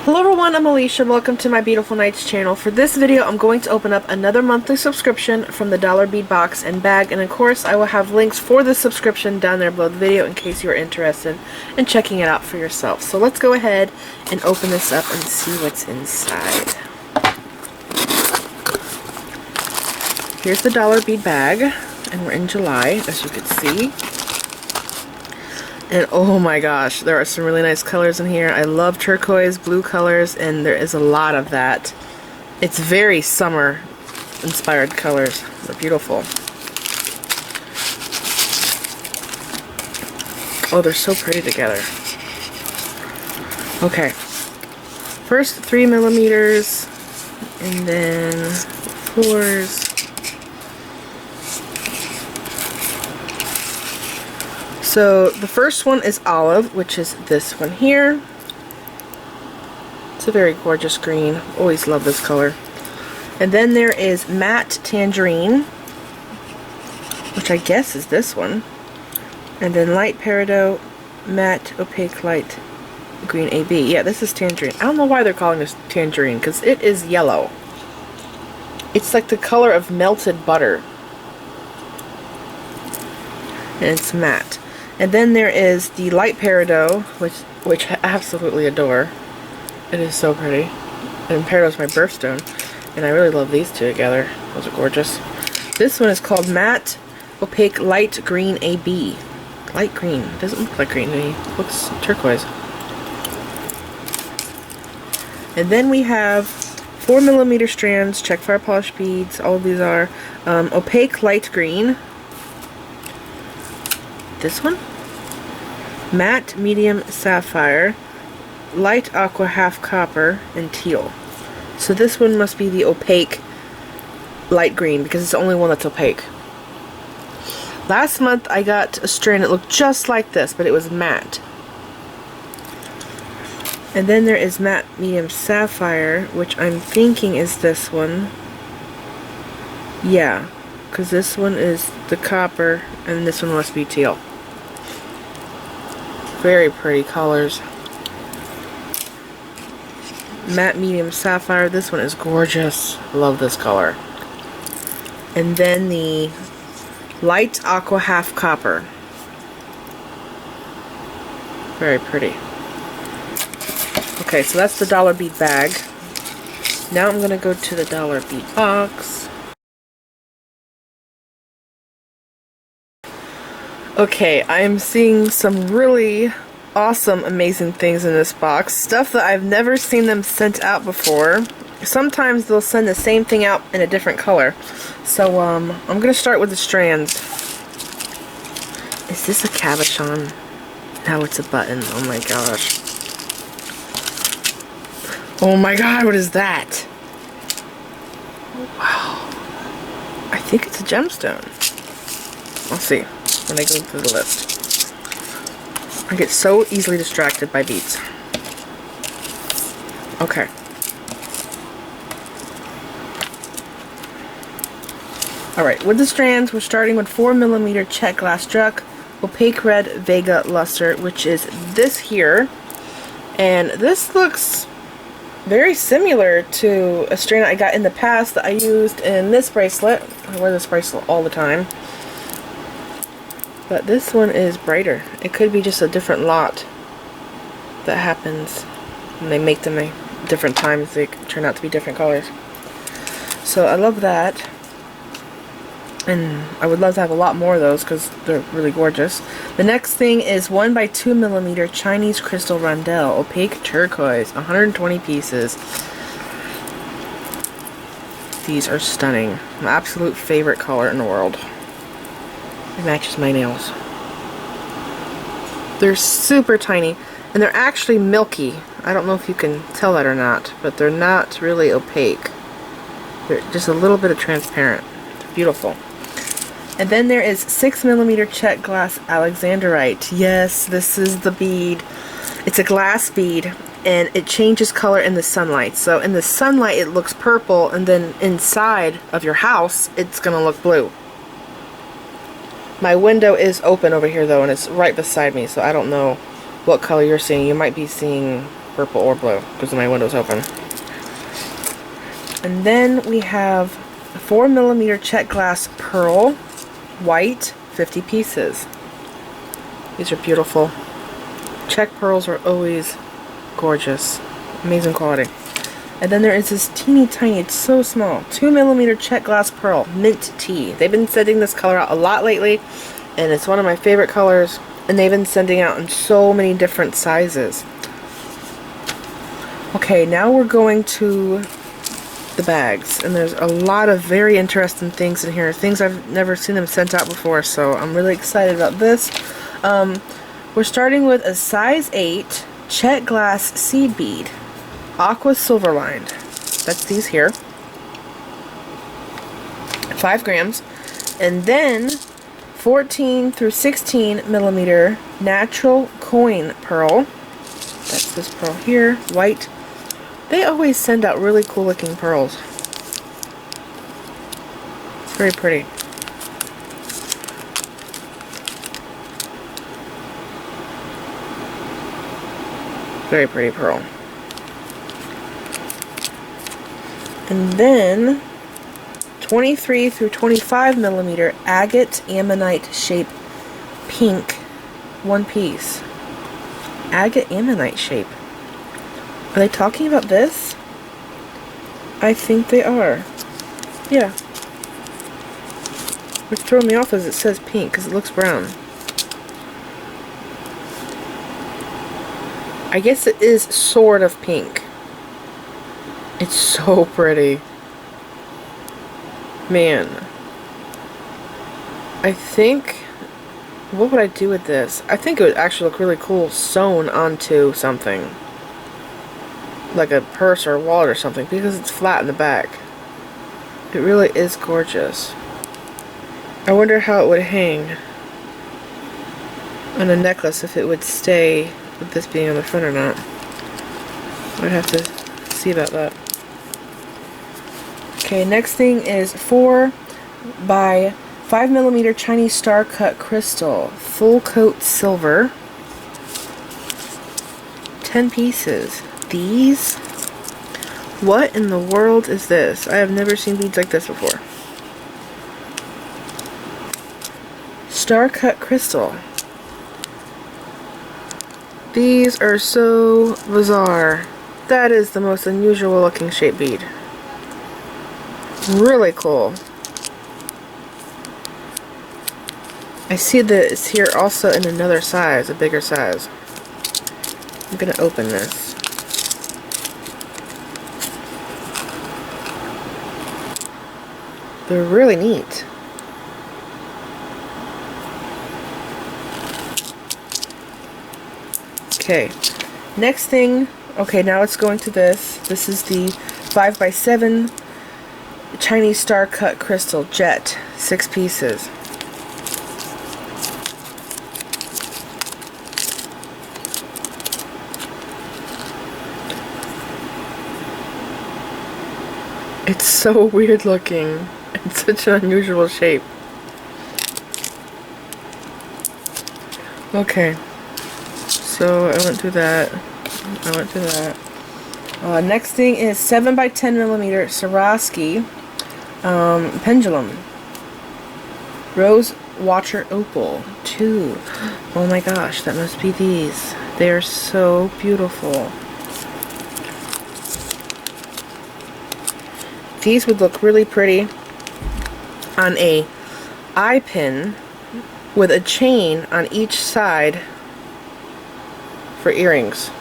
Hello everyone, I'm Alicia. Welcome to my Beautiful Nights channel. For this video, I'm going to open up another monthly subscription from the Dollar Bead box and bag, and of course I will have links for this subscription down there below the video in case you're interested in checking it out for yourself. So let's go ahead and open this up and see what's inside. Here's the Dollar Bead bag, and we're in July, as you can see. And oh my gosh, there are some really nice colors in here. I love turquoise, blue colors, and there is a lot of that. It's very summer inspired colors. They're beautiful. Oh, they're so pretty together. Okay. First 3 millimeters, and then 4s. So the first one is olive, which is this one here. It's a very gorgeous green. Always love this color. And then there is matte tangerine, which I guess is this one. And then light peridot, matte opaque light green AB. Yeah, this is tangerine. I don't know why they're calling this tangerine, because it is yellow. It's like the color of melted butter. And it's matte. And then there is the light peridot, which I absolutely adore. It is so pretty. And peridot's my birthstone, and I really love these two together. Those are gorgeous. This one is called matte opaque light green AB. Light green. It doesn't look like green to me. It looks turquoise. And then we have 4 millimeter strands, check fire polish beads. All of these are opaque light green. This one, matte medium sapphire, light aqua half copper, and teal. So this one must be the opaque light green because it's the only one that's opaque. Last month I got a strand that looked just like this, but it was matte. And then there is matte medium sapphire, which I'm thinking is this one. Yeah, because this one is the copper and this one must be teal. Very pretty colors. Matte medium sapphire. This one is gorgeous. Love this color. And then the light aqua half copper. Very pretty. Okay, so that's the Dollar Bead bag. Now I'm going to go to the Dollar Bead box. Okay, I am seeing some really awesome, amazing things in this box. Stuff that I've never seen them sent out before. Sometimes they'll send the same thing out in a different color. So, I'm going to start with the strands. Is this a cabochon? No, it's a button. Oh my gosh. Oh my god, what is that? Wow. I think it's a gemstone. I'll see when I go through the list. I get so easily distracted by beads. Okay. Alright, with the strands, we're starting with 4 millimeter check glass duck, opaque red Vega luster, which is this here. And this looks very similar to a strand I got in the past that I used in this bracelet. I wear this bracelet all the time. But this one is brighter. It could be just a different lot that happens when they make them at different times. They turn out to be different colors. So I love that. And I would love to have a lot more of those because they're really gorgeous. The next thing is 1 by 2 millimeter Chinese crystal rondelle, opaque turquoise, 120 pieces. These are stunning. My absolute favorite color in the world. It matches my nails. They're super tiny, and they're actually milky. I don't know if you can tell that or not, but they're not really opaque. They're just a little bit of transparent. It's beautiful. And then there is 6 millimeter check glass alexandrite. Yes, this is the bead. It's a glass bead, and it changes color in the sunlight. So in the sunlight it looks purple, and then inside of your house it's gonna look blue. My window is open over here though, and it's right beside me, so I don't know what color you're seeing. You might be seeing purple or blue because my window's open. And then we have a 4mm check glass pearl, white, 50 pieces. These are beautiful. Check pearls are always gorgeous. Amazing quality. And then there is this teeny tiny, it's so small, 2mm check glass pearl, mint tea. They've been sending this color out a lot lately, and it's one of my favorite colors, and they've been sending out in so many different sizes. Okay, now we're going to the bags, and there's a lot of very interesting things in here, things I've never seen them sent out before, so I'm really excited about this. We're starting with a size 8 check glass seed bead, aqua silver lined. That's these here, 5 grams, and then 14 through 16mm natural coin pearl. That's this pearl here, white. They always send out really cool looking pearls. It's very pretty. Very pretty pearl. And then 23 through 25mm agate ammonite shape pink, 1 piece. Agate ammonite shape. Are they talking about this? I think they are. Yeah. What's throwing me off is it says pink because it looks brown. I guess it is sort of pink. It's so pretty. Man. I think, what would I do with this? I think it would actually look really cool sewn onto something. Like a purse or a wallet or something, because it's flat in the back. It really is gorgeous. I wonder how it would hang on a necklace, if it would stay with this being on the front or not. I'd have to see about that. Okay, next thing is 4 by 5mm Chinese star cut crystal, full coat silver, 10 pieces. These? What in the world is this? I have never seen beads like this before. Star cut crystal. These are so bizarre. That is the most unusual looking shape bead. Really cool. I see that it's here also in another size, a bigger size. I'm gonna open this. They're really neat. Okay, next thing, okay, now it's going to this. This is the 5x7 Chinese star cut crystal jet, 6 pieces. It's so weird looking. It's such an unusual shape. Okay. So I went through that. I went through that. Next thing is 7 by 10mm Swarovski pendulum. Rose Watcher Opal 2. Oh my gosh, that must be these. They are so beautiful. These would look really pretty on a eye pin with a chain on each side for earrings.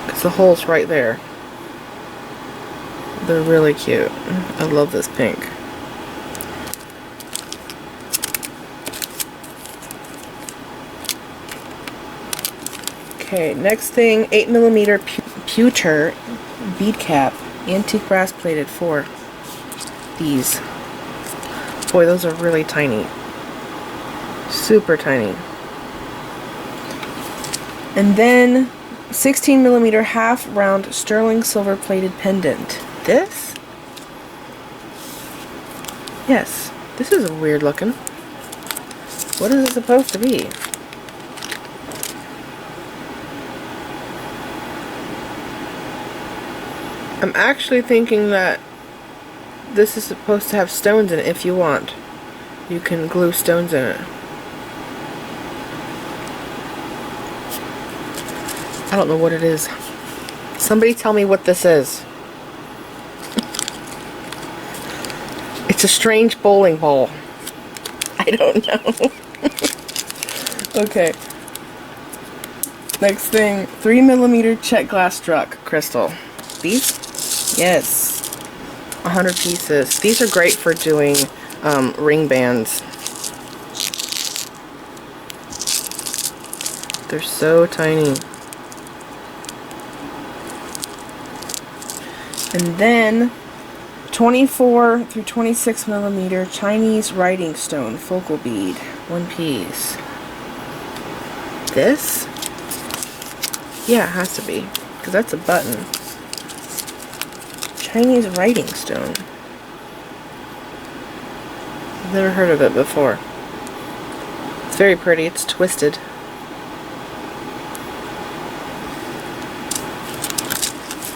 Because the hole's right there. They're really cute. I love this pink. Okay, next thing, 8mm pewter bead cap, antique brass plated, 4. These. Boy, those are really tiny. Super tiny. And then 16mm half round sterling silver plated pendant. This? Yes. This is weird looking. What is it supposed to be? I'm actually thinking that this is supposed to have stones in it. If you want, you can glue stones in it. I don't know what it is. Somebody tell me what this is. It's a strange bowling ball. I don't know. Okay. Next thing, 3mm check glass struck crystal. These? Yes. 100 pieces. These are great for doing ring bands. They're so tiny. And then 24 through 26mm Chinese writing stone focal bead, 1 piece. This? Yeah, it has to be, because that's a button. Chinese writing stone. I've never heard of it before. It's very pretty. It's twisted.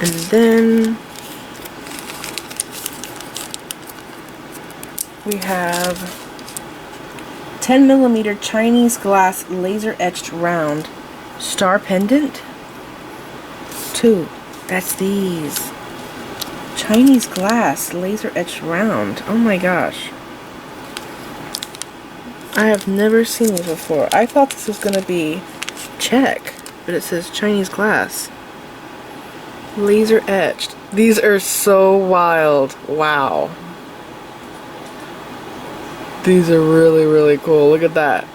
And then we have 10mm Chinese glass laser etched round star pendant. 2. That's these. Chinese glass laser etched round. Oh my gosh. I have never seen these before. I thought this was going to be check, but it says Chinese glass. Laser etched. These are so wild. Wow. These are really, really cool. Look at that.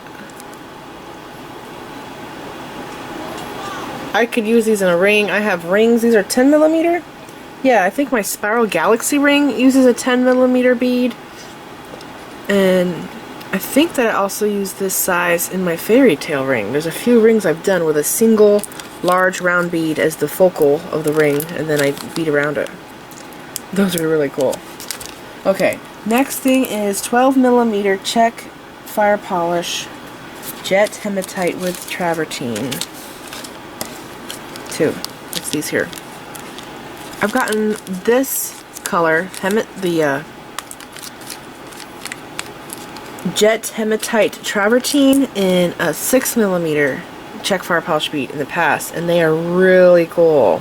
I could use these in a ring. I have rings. These are 10mm. Yeah, I think my Spiral Galaxy ring uses a 10mm bead. And I think that I also use this size in my Fairy Tale ring. There's a few rings I've done with a single large round bead as the focal of the ring, and then I bead around it. Those are really cool. Okay, next thing is 12mm check fire polish jet hematite with travertine. 2. It's these here. I've gotten this color, the jet hematite travertine in a 6mm check fire polish bead in the past, and they are really cool.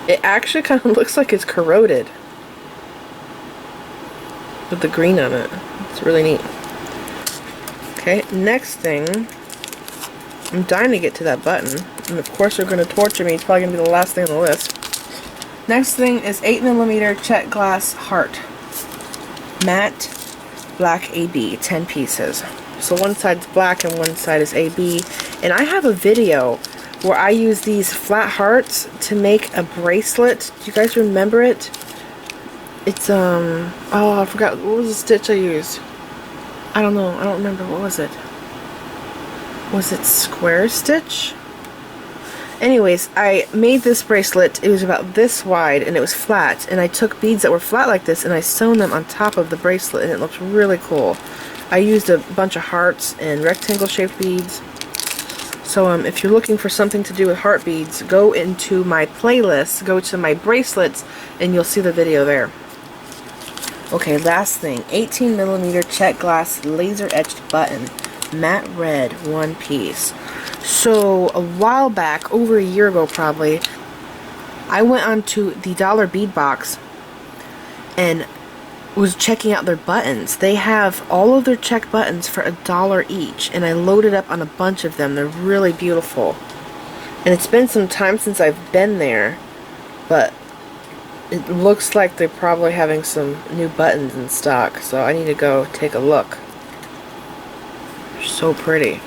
It actually kind of looks like it's corroded with the green on it. It's really neat. Okay, next thing, I'm dying to get to that button, and of course they're going to torture me. It's probably going to be the last thing on the list. Next thing is 8mm check glass heart matte black AB, 10 pieces. So one side's black and one side is AB. And I have a video where I use these flat hearts to make a bracelet. Do you guys remember it? It's, oh, I forgot. What was the stitch I used? I don't know. I don't remember. What was it? Was it square stitch? Anyways, I made this bracelet. It was about this wide and it was flat. And I took beads that were flat like this and I sewn them on top of the bracelet and it looks really cool. I used a bunch of hearts and rectangle shaped beads. So if you're looking for something to do with heart beads, go into my playlist, go to my bracelets, and you'll see the video there. Okay, last thing, 18mm check glass laser etched button, matte red, 1 piece. So a while back, over a year ago probably, I went onto the Dollar Bead Box and was checking out their buttons. They have all of their check buttons for $1 each, and I loaded up on a bunch of them. They're really beautiful. And it's been some time since I've been there, but it looks like they're probably having some new buttons in stock, so I need to go take a look. They're so pretty.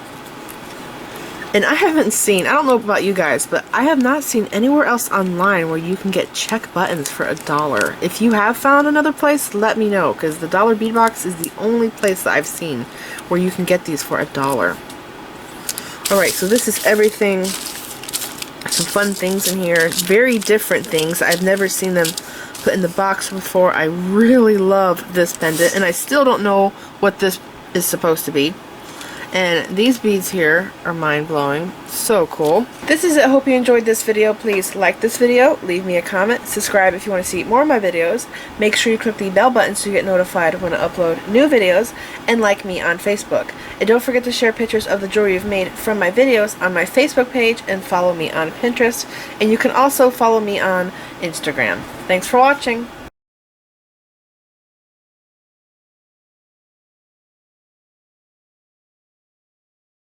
And I haven't seen, I don't know about you guys, but I have not seen anywhere else online where you can get check buttons for $1. If you have found another place, let me know, because the Dollar Bead Box is the only place that I've seen where you can get these for $1. Alright, so this is everything. Some fun things in here. Very different things. I've never seen them put in the box before. I really love this pendant, and I still don't know what this is supposed to be. And these beads here are mind-blowing. So cool. This is it. I hope you enjoyed this video. Please like this video, leave me a comment, subscribe if you want to see more of my videos. Make sure you click the bell button so you get notified when I upload new videos, and like me on Facebook. And don't forget to share pictures of the jewelry you've made from my videos on my Facebook page, and follow me on Pinterest. And you can also follow me on Instagram. Thanks for watching.